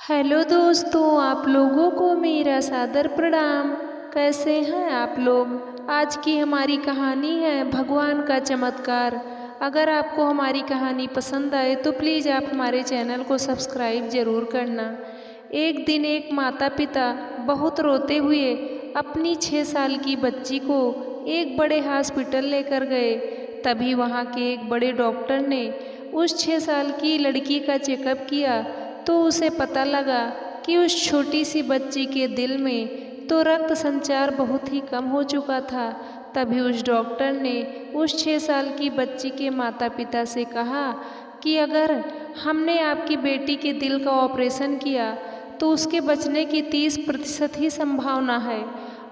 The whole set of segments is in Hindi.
हेलो दोस्तों, आप लोगों को मेरा सादर प्रणाम। कैसे हैं आप लोग। आज की हमारी कहानी है भगवान का चमत्कार। अगर आपको हमारी कहानी पसंद आए तो प्लीज़ आप हमारे चैनल को सब्सक्राइब ज़रूर करना। एक दिन एक माता पिता बहुत रोते हुए अपनी 6 साल की बच्ची को एक बड़े हॉस्पिटल लेकर गए। तभी वहाँ के एक बड़े डॉक्टर ने उस 6 साल की लड़की का चेकअप किया तो उसे पता लगा कि उस छोटी सी बच्ची के दिल में तो रक्त संचार बहुत ही कम हो चुका था। तभी उस डॉक्टर ने उस 6 साल की बच्ची के माता पिता से कहा कि अगर हमने आपकी बेटी के दिल का ऑपरेशन किया तो उसके बचने की 30% ही संभावना है,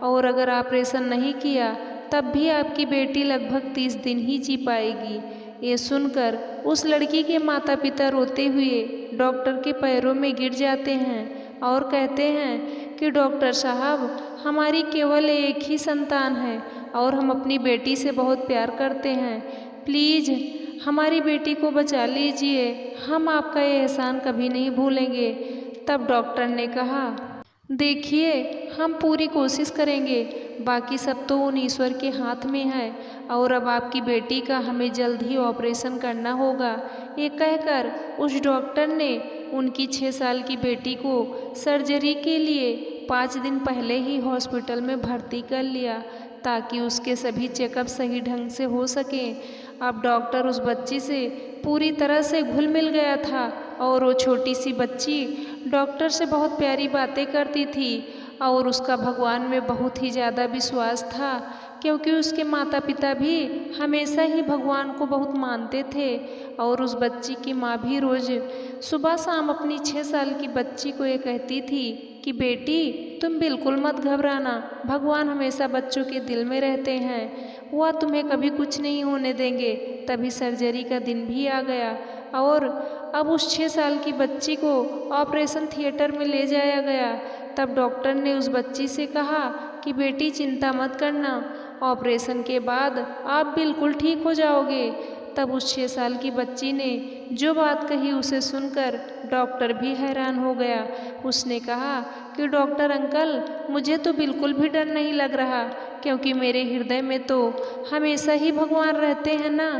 और अगर ऑपरेशन नहीं किया तब भी आपकी बेटी लगभग 30 दिन ही जी पाएगी। ये सुनकर उस लड़की के माता पिता रोते हुए डॉक्टर के पैरों में गिर जाते हैं और कहते हैं कि डॉक्टर साहब, हमारी केवल एक ही संतान है और हम अपनी बेटी से बहुत प्यार करते हैं। प्लीज़ हमारी बेटी को बचा लीजिए, हम आपका ये एहसान कभी नहीं भूलेंगे। तब डॉक्टर ने कहा, देखिए, हम पूरी कोशिश करेंगे, बाकी सब तो उन ईश्वर के हाथ में है, और अब आपकी बेटी का हमें जल्द ही ऑपरेशन करना होगा। ये कहकर उस डॉक्टर ने उनकी 6 साल की बेटी को सर्जरी के लिए 5 दिन पहले ही हॉस्पिटल में भर्ती कर लिया ताकि उसके सभी चेकअप सही ढंग से हो सकें। अब डॉक्टर उस बच्ची से पूरी तरह से घुल मिल गया था और वो छोटी सी बच्ची डॉक्टर से बहुत प्यारी बातें करती थी और उसका भगवान में बहुत ही ज़्यादा विश्वास था, क्योंकि उसके माता पिता भी हमेशा ही भगवान को बहुत मानते थे। और उस बच्ची की माँ भी रोज़ सुबह शाम अपनी 6 साल की बच्ची को ये कहती थी कि बेटी, तुम बिल्कुल मत घबराना, भगवान हमेशा बच्चों के दिल में रहते हैं, वह तुम्हें कभी कुछ नहीं होने देंगे। तभी सर्जरी का दिन भी आ गया और अब उस 6 साल की बच्ची को ऑपरेशन थिएटर में ले जाया गया। तब डॉक्टर ने उस बच्ची से कहा कि बेटी, चिंता मत करना, ऑपरेशन के बाद आप बिल्कुल ठीक हो जाओगे। तब उस 6 साल की बच्ची ने जो बात कही उसे सुनकर डॉक्टर भी हैरान हो गया। उसने कहा कि डॉक्टर अंकल, मुझे तो बिल्कुल भी डर नहीं लग रहा, क्योंकि मेरे हृदय में तो हमेशा ही भगवान रहते हैं ना।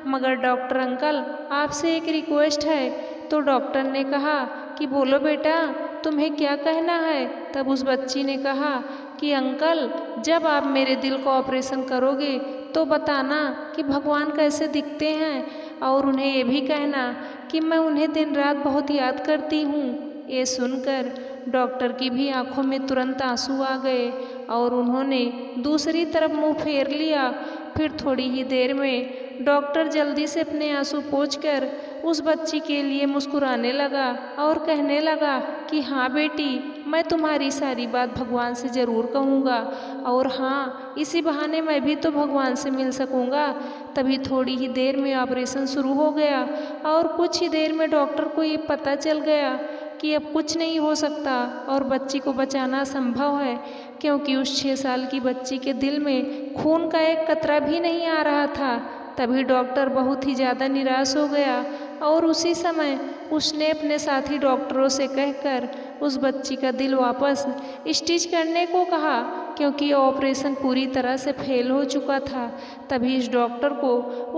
मगर डॉक्टर अंकल, आपसे एक रिक्वेस्ट है। तो डॉक्टर ने कहा कि बोलो बेटा, तुम्हें क्या कहना है। तब उस बच्ची ने कहा कि अंकल, जब आप मेरे दिल का ऑपरेशन करोगे तो बताना कि भगवान कैसे दिखते हैं, और उन्हें ये भी कहना कि मैं उन्हें दिन रात बहुत याद करती हूँ। ये सुनकर डॉक्टर की भी आंखों में तुरंत आंसू आ गए और उन्होंने दूसरी तरफ मुंह फेर लिया। फिर थोड़ी ही देर में डॉक्टर जल्दी से अपने आंसू पोंछकर उस बच्ची के लिए मुस्कुराने लगा और कहने लगा कि हाँ बेटी, मैं तुम्हारी सारी बात भगवान से ज़रूर कहूँगा, और हाँ, इसी बहाने मैं भी तो भगवान से मिल सकूँगा। तभी थोड़ी ही देर में ऑपरेशन शुरू हो गया और कुछ ही देर में डॉक्टर को ये पता चल गया कि अब कुछ नहीं हो सकता और बच्ची को बचाना संभव है, क्योंकि उस 6 साल की बच्ची के दिल में खून का एक कतरा भी नहीं आ रहा था। तभी डॉक्टर बहुत ही ज़्यादा निराश हो गया और उसी समय उसने अपने साथी डॉक्टरों से कहकर उस बच्ची का दिल वापस स्टिच करने को कहा, क्योंकि ऑपरेशन पूरी तरह से फेल हो चुका था। तभी इस डॉक्टर को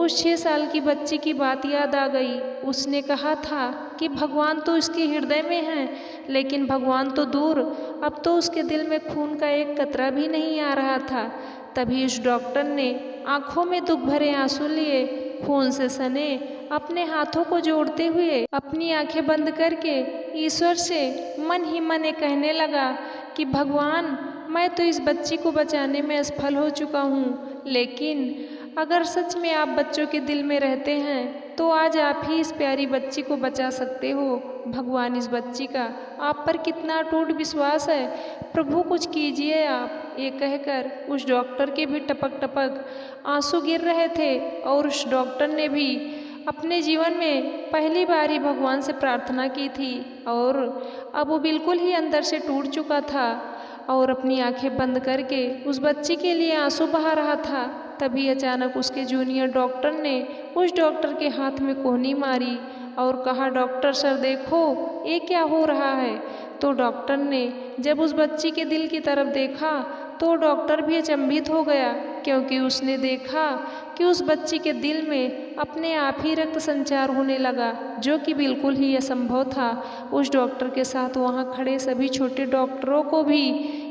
उस 6 साल की बच्ची की बात याद आ गई। उसने कहा था कि भगवान तो उसके हृदय में है, लेकिन भगवान तो दूर, अब तो उसके दिल में खून का एक कतरा भी नहीं आ रहा था। तभी उस डॉक्टर ने आंखों में दुख भरे आंसू लिए, खून से सने अपने हाथों को जोड़ते हुए अपनी आंखें बंद करके ईश्वर से मन ही मन ये कहने लगा कि भगवान, मैं तो इस बच्ची को बचाने में असफल हो चुका हूँ, लेकिन अगर सच में आप बच्चों के दिल में रहते हैं तो आज आप ही इस प्यारी बच्ची को बचा सकते हो। भगवान, इस बच्ची का आप पर कितना अटूट विश्वास है, प्रभु कुछ कीजिए आप। ये कहकर उस डॉक्टर के भी टपक टपक आंसू गिर रहे थे और उस डॉक्टर ने भी अपने जीवन में पहली बार ही भगवान से प्रार्थना की थी, और अब वो बिल्कुल ही अंदर से टूट चुका था और अपनी आंखें बंद करके उस बच्ची के लिए आंसू बहा रहा था। तभी अचानक उसके जूनियर डॉक्टर ने उस डॉक्टर के हाथ में कोहनी मारी और कहा, डॉक्टर सर देखो ये क्या हो रहा है। तो डॉक्टर ने जब उस बच्ची के दिल की तरफ देखा तो डॉक्टर भी अचंभित हो गया, क्योंकि उसने देखा कि उस बच्ची के दिल में अपने आप ही रक्त संचार होने लगा, जो कि बिल्कुल ही असंभव था। उस डॉक्टर के साथ वहाँ खड़े सभी छोटे डॉक्टरों को भी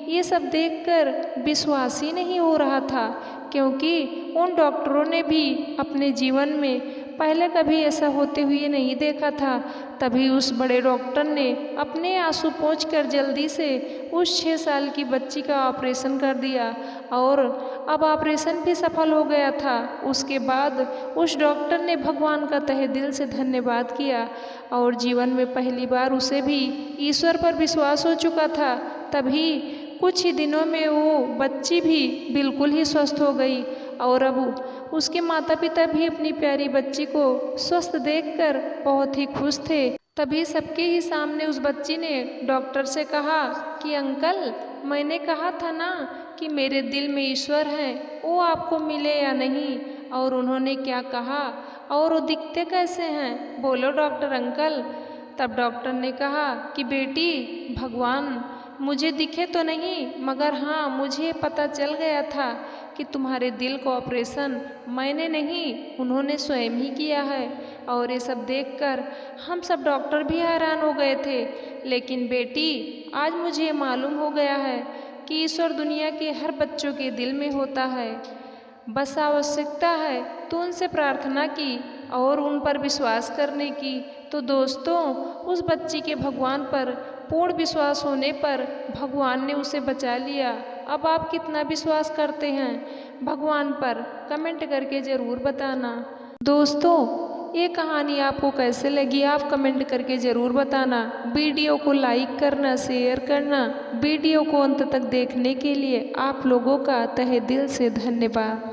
ये सब देखकर विश्वास ही नहीं हो रहा था, क्योंकि उन डॉक्टरों ने भी अपने जीवन में पहले कभी ऐसा होते हुए नहीं देखा था। तभी उस बड़े डॉक्टर ने अपने आंसू पोंछकर जल्दी से उस 6 साल की बच्ची का ऑपरेशन कर दिया और अब ऑपरेशन भी सफल हो गया था। उसके बाद उस डॉक्टर ने भगवान का तहे दिल से धन्यवाद किया और जीवन में पहली बार उसे भी ईश्वर पर विश्वास हो चुका था। तभी कुछ ही दिनों में वो बच्ची भी बिल्कुल ही स्वस्थ हो गई और अब उसके माता पिता भी अपनी प्यारी बच्ची को स्वस्थ देखकर बहुत ही खुश थे। तभी सबके ही सामने उस बच्ची ने डॉक्टर से कहा कि अंकल, मैंने कहा था ना कि मेरे दिल में ईश्वर है, वो आपको मिले या नहीं। और उन्होंने क्या कहा और वो दिखते कैसे हैं, बोलो डॉक्टर अंकल। तब डॉक्टर ने कहा कि बेटी, भगवान मुझे दिखे तो नहीं, मगर हाँ मुझे पता चल गया था कि तुम्हारे दिल का ऑपरेशन मैंने नहीं, उन्होंने स्वयं ही किया है। और ये सब देखकर हम सब डॉक्टर भी हैरान हो गए थे। लेकिन बेटी, आज मुझे मालूम हो गया है कि ईश्वर दुनिया के हर बच्चों के दिल में होता है, बस आवश्यकता है तो उनसे प्रार्थना की और उन पर विश्वास करने की। तो दोस्तों, उस बच्ची के भगवान पर पूर्ण विश्वास होने पर भगवान ने उसे बचा लिया। अब आप कितना विश्वास करते हैं भगवान पर, कमेंट करके ज़रूर बताना। दोस्तों, ये कहानी आपको कैसे लगी आप कमेंट करके ज़रूर बताना। वीडियो को लाइक करना, शेयर करना। वीडियो को अंत तक देखने के लिए आप लोगों का तहे दिल से धन्यवाद।